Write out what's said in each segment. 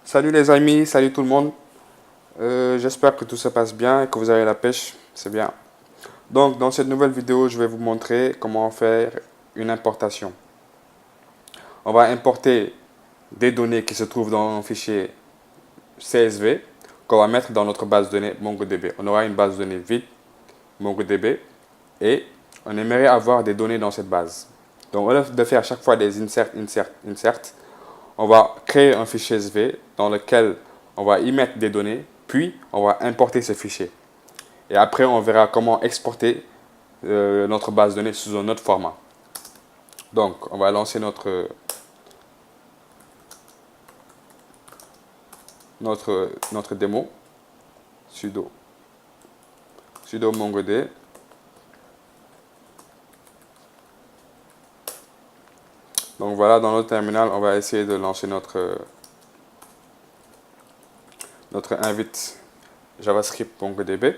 Salut les amis, salut tout le monde. J'espère que tout se passe bien et que vous avez la pêche, c'est bien. Donc dans cette nouvelle vidéo, je vais vous montrer comment faire une importation. On va importer des données qui se trouvent dans un fichier CSV qu'on va mettre dans notre base de données MongoDB. On aura une base de données vide MongoDB et on aimerait avoir des données dans cette base. Donc au lieu de faire à chaque fois des insert, on va créer un fichier CSV dans lequel on va y mettre des données, puis on va importer ce fichier. Et après, on verra comment exporter notre base de données sous un autre format. Donc, on va lancer notre démo. Sudo MongoD. Donc voilà, dans notre terminal, on va essayer de lancer notre invite JavaScript MongoDB.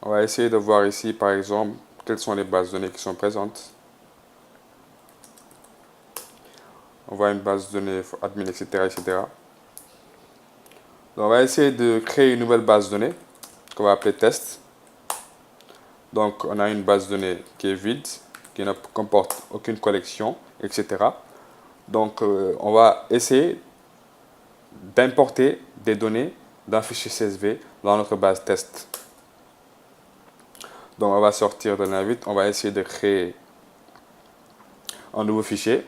On va essayer de voir ici, par exemple, quelles sont les bases de données qui sont présentes. On voit une base de données admin, etc., etc. Donc on va essayer de créer une nouvelle base de données qu'on va appeler test. Donc on a une base de données qui est vide, qui ne comporte aucune collection, etc. Donc on va essayer d'importer des données d'un fichier CSV dans notre base test. Donc on va sortir de l'invite, on va essayer de créer un nouveau fichier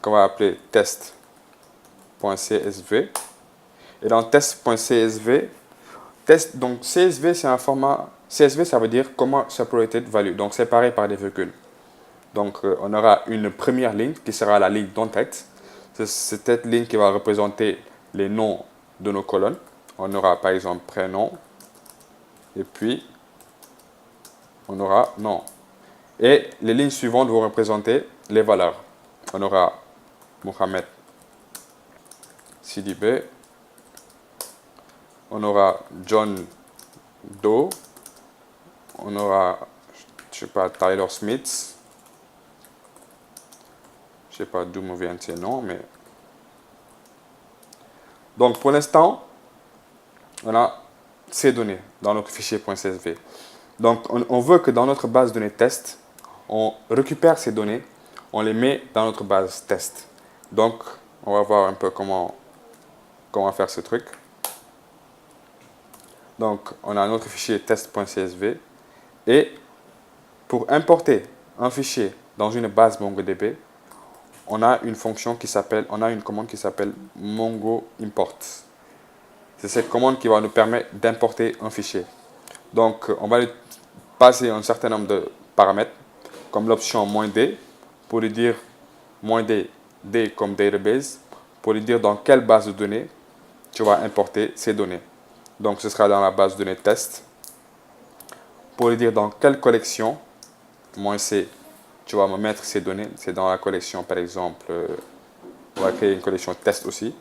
qu'on va appeler test.csv. Et dans test.csv, donc CSV c'est un format, CSV ça veut dire comment separated value, donc séparé par des virgules. Donc on aura une première ligne qui sera la ligne d'entête. C'est cette ligne qui va représenter les noms de nos colonnes. On aura par exemple prénom, et puis on aura nom. Et les lignes suivantes vont représenter les valeurs. On aura Mohamed Sidibé, on aura John Doe, on aura, je sais pas, Tyler Smith, je sais pas d'où me viennent ces noms, mais... Donc pour l'instant, on a ces données dans notre fichier .csv. Donc on veut que dans notre base de données test, on récupère ces données, on les met dans notre base test. Donc on va voir un peu comment faire ce truc. Donc on a notre fichier test.csv et pour importer un fichier dans une base MongoDB, on a une commande qui s'appelle Mongo import. C'est cette commande qui va nous permettre d'importer un fichier. Donc on va lui passer un certain nombre de paramètres, comme l'option -d, pour lui dire -d comme database, pour lui dire dans quelle base de données tu vas importer ces données. Donc ce sera dans la base de données test. Pour lui dire dans quelle collection, -c, tu vas me mettre ces données. C'est dans la collection, par exemple, on va créer une collection test aussi.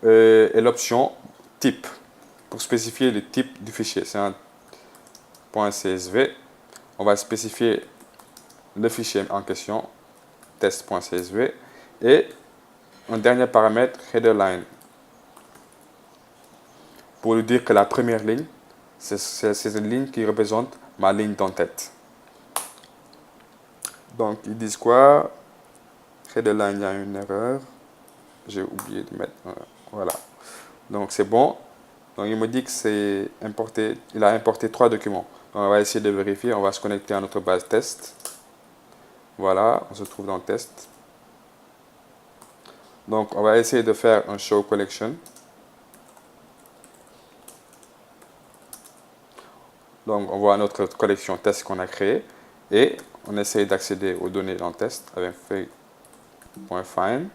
Et l'option type, pour spécifier le type du fichier. C'est un .csv. On va spécifier le fichier en question, test.csv. Et un dernier paramètre, headerLine, pour lui dire que la première ligne, c'est une ligne qui représente ma ligne d'entête. Donc, ils disent quoi? Headerline, il y a une erreur. J'ai oublié de mettre... Voilà. Donc, c'est bon. Donc, il me dit que c'est importé. Il a importé 3 documents. Donc, on va essayer de vérifier. On va se connecter à notre base test. Voilà, on se trouve dans test. Donc, on va essayer de faire un show collection. Donc, on voit notre collection test qu'on a créée. Et on essaye d'accéder aux données dans test avec fake.find.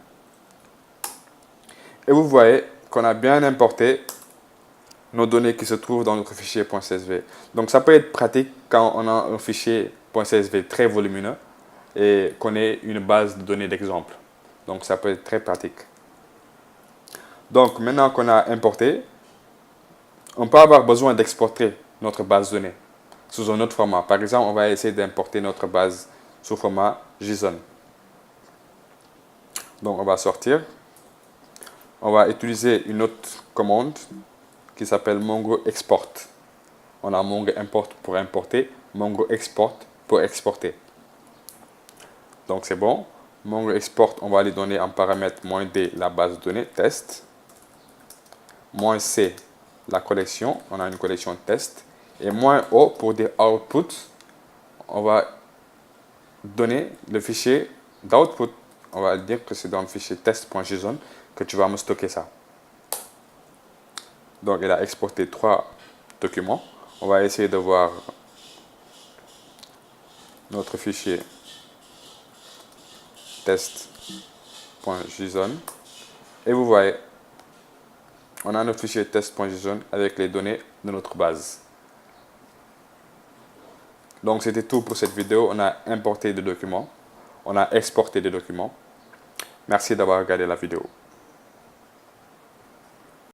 Et vous voyez qu'on a bien importé nos données qui se trouvent dans notre fichier .csv. Donc ça peut être pratique quand on a un fichier .csv très volumineux et qu'on ait une base de données d'exemple. Donc ça peut être très pratique. Donc maintenant qu'on a importé, on peut avoir besoin d'exporter notre base de données sous un autre format. Par exemple, on va essayer d'importer notre base sous format JSON. Donc on va sortir. On va utiliser une autre commande qui s'appelle Mongo Export. On a Mongo Import pour importer, Mongo Export pour exporter. Donc c'est bon. Mongo Export, on va lui donner en paramètre -d la base de données test, -c la collection, on a une collection test, et -o pour dire output, on va donner le fichier d'output. On va dire que c'est dans le fichier test.json que tu vas me stocker ça. Donc il a exporté 3 documents. On va essayer de voir notre fichier test.json. Et vous voyez, on a notre fichier test.json avec les données de notre base. Donc c'était tout pour cette vidéo. On a importé des documents. On a exporté des documents. Merci d'avoir regardé la vidéo.